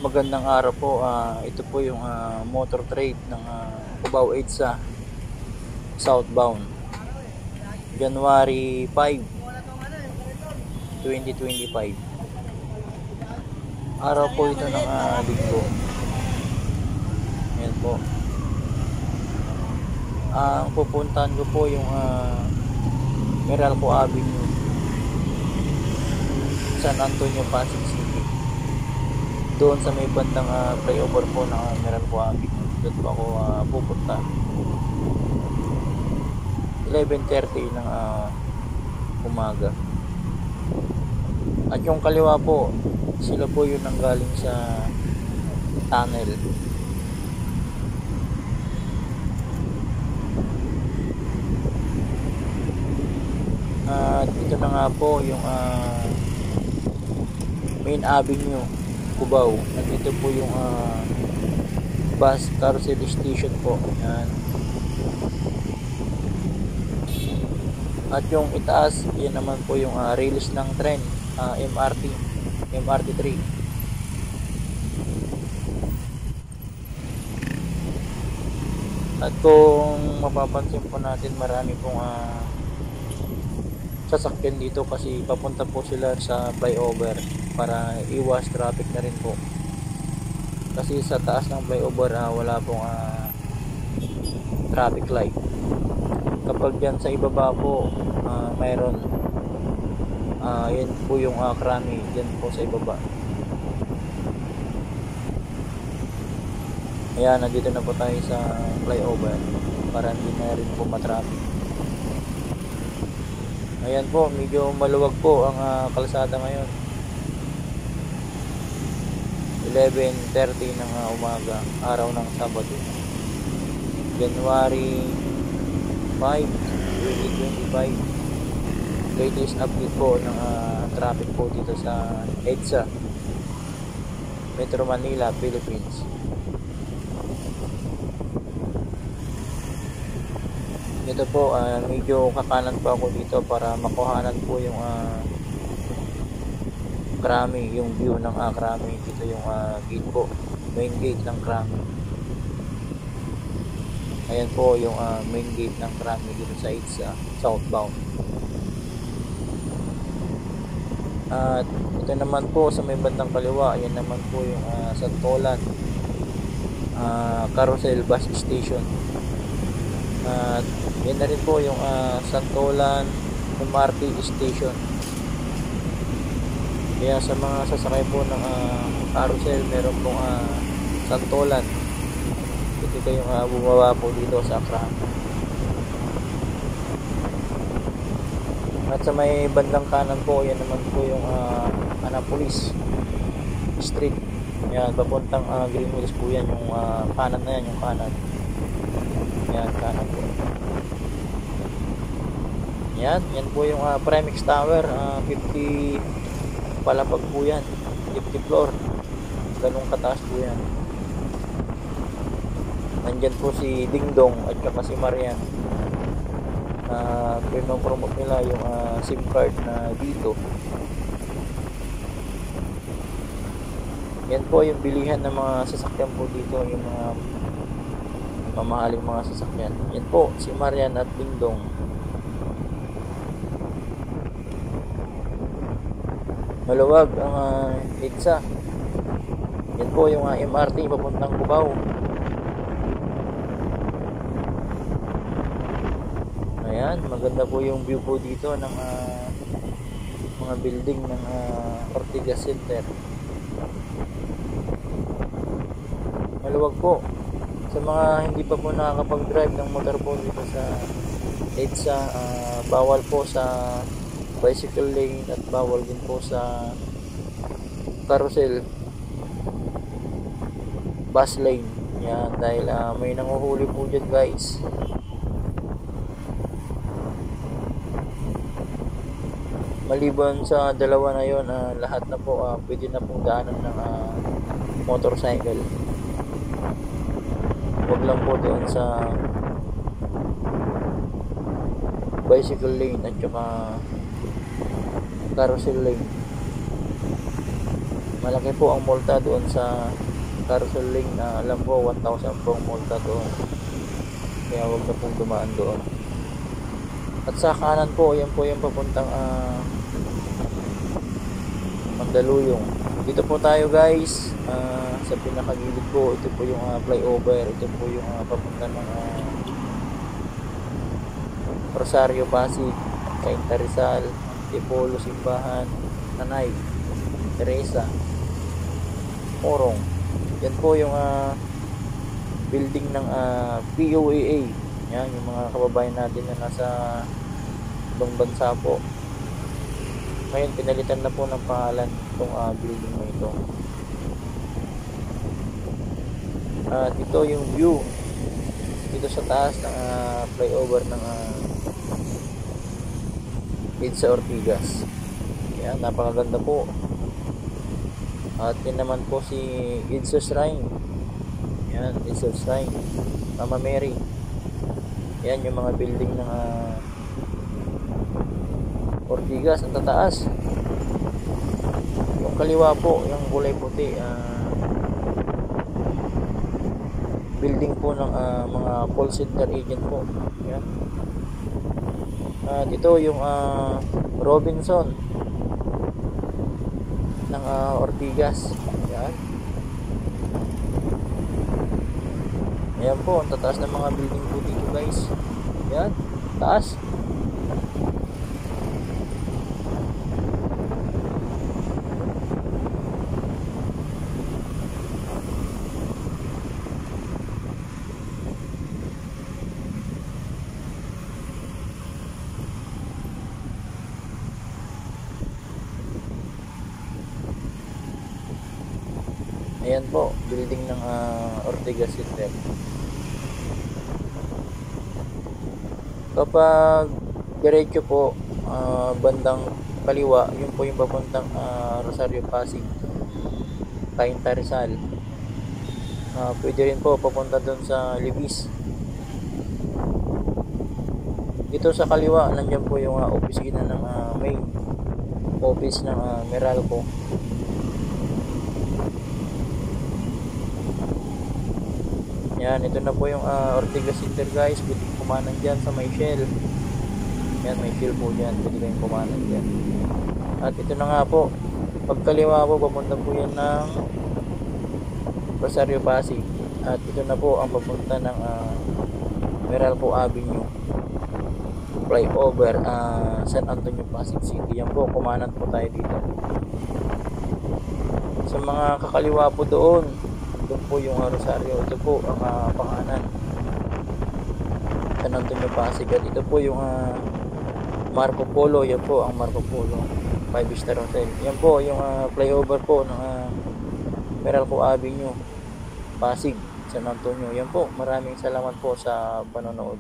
Magandang araw po. Ito po yung motor trade ng Cubao EDSA southbound. January 5, 2025. Araw po ito ng linggo. Ayan po. Ang pupuntahan ko po yung Meralco Avenue, San Antonio, Pasig City. Doon sa may bandang flyover po ng Meralco Avenue. Doon po ako pupunta. 11:30 ng umaga. At yung kaliwa po, sila po yung nanggaling sa tunnel. At ito na nga po yung Main Avenue, Cubao. Nandito po yung bus carousel station po. Yan. At yung itaas, yan naman po yung rails ng tren, MRT 3. At kung mapapansin po natin, marami pong sasakyan dito kasi papunta po sila sa flyover para iwas traffic na rin po. Kasi sa taas ng flyover wala pong traffic light. Kapag dyan sa ibaba po mayroon, yan po yung krami dyan po sa ibaba. Ayan, nandito na po tayo sa flyover para hindi na rin po matraffic. Ayan po, medyo maluwag po ang kalsada ngayon. 11:30 ng umaga, araw ng Sabado, January 5, 2025. Latest update po ng traffic po dito sa EDSA, Metro Manila, Philippines. Ito po, medyo kakanan pa ako dito para makuhanan po yung Krami, yung view ng Krami. Dito yung gate po, main gate ng Krami. Ayan po yung main gate ng Krami dito sa EDSA southbound. At ito naman po sa may bandang kaliwa, ayan naman po yung Santolan Carousel Bus Station. At yan na rin po yung Santolan MRT Station. Kaya sa mga sasakay po ng carousel, meron pong Santolan. Ito kayong bumaba po dito sa Krami. At sa may bandang kanan po, yan naman po yung Annapolis Street. Yan, papuntang Green Hills po yan, yung kanan na yan, yung kanan. Yan, kanan po. Yan po yung Primex Tower, 50 palapag po yan, 50 floor. Ganong kataas po yan. Nandyan po si Dingdong at saka si Marian. Pinopromote nila yung SIM card na dito. Yan po yung bilihan ng mga sasakyan po dito, yung mga mamahaling mga sasakyan. Yan po si Marian at Dingdong. Maluwag ang EDSA. Yan po yung MRT papuntang Cubao. Ayan, maganda po yung view po dito ng mga building ng Ortigas Center. Maluwag po. Sa mga hindi pa po nakakapag-drive ng motor po dito sa EDSA, bawal po sa bicycle lane at bawal din po sa carousel bus lane. Yan, dahil may nanguhuli po dyan, guys. Maliban sa dalawa na yon, lahat na po pwede na pong daanan ng motorcycle. Huwag lang po doon sa bicycle lane at saka carousel lane. malaki po ang multa doon sa Carousel Lane. Alam ko 1,000 po ang multa doon, kaya huwag na pong dumaan doon. At sa kanan po, yan po yung papuntang Mandaluyong. Dito po tayo guys, sa pinakagilid po, ito po yung flyover, ito po yung papunta ng Rosario, Pasig, Cainta, Rizal, Antipolo, Simbahan, Tanay, Teresa, Morong. Yan po yung building ng POAA. Yan yung mga kababayan natin na nasa ibang bansa po. Ngayon pinalitan na po ng pangalan itong building na ito. At ito yung view dito sa taas ng flyover ng EDSA Ortigas. Yan, napakaganda po. At yun naman po si EDSA Shrine. Yan, EDSA Shrine, Mama Mary. Yan yung mga building ng Ortigas, ang tataas. Yung kaliwa po, yung kulay puti, building po ng mga call center agent po. Yan. Dito yung Robinson ng Ortigas. Yan. Ayan po, ang tataas ng mga building po dito guys. Yan, taas. Ayan po, building ng Ortigas Center. Kapag diretso po, bandang kaliwa, yun po yung papuntang Rosario, Pasig, Cainta, Rizal. Pwede rin po papunta doon sa Libis. Dito sa kaliwa, nandiyan po yung opisina ng main office ng Meralco. Yan, ito na po yung Ortigas Center guys. Pwede kumanan dyan sa may Shell. Yan, may Shell po dyan. Pwede kayong kumanan dyan. At ito na nga po, pagkaliwa po, papunta po yan ng Rosario, Pasig. At ito na po ang papunta ng Meralco Avenue flyover, San Antonio, Pasig City. Yan po, kumanan po tayo dito. Sa mga kakaliwa po doon po yung Rosario. Ito po ang panganan, San Antonio, Pasig. At ito po yung Marco Polo. Yan po ang Marco Polo 5-star hotel. Yan po yung flyover po ng Meralco Avenue, Pasig, San Antonio. Yan po, maraming salamat po sa panonood.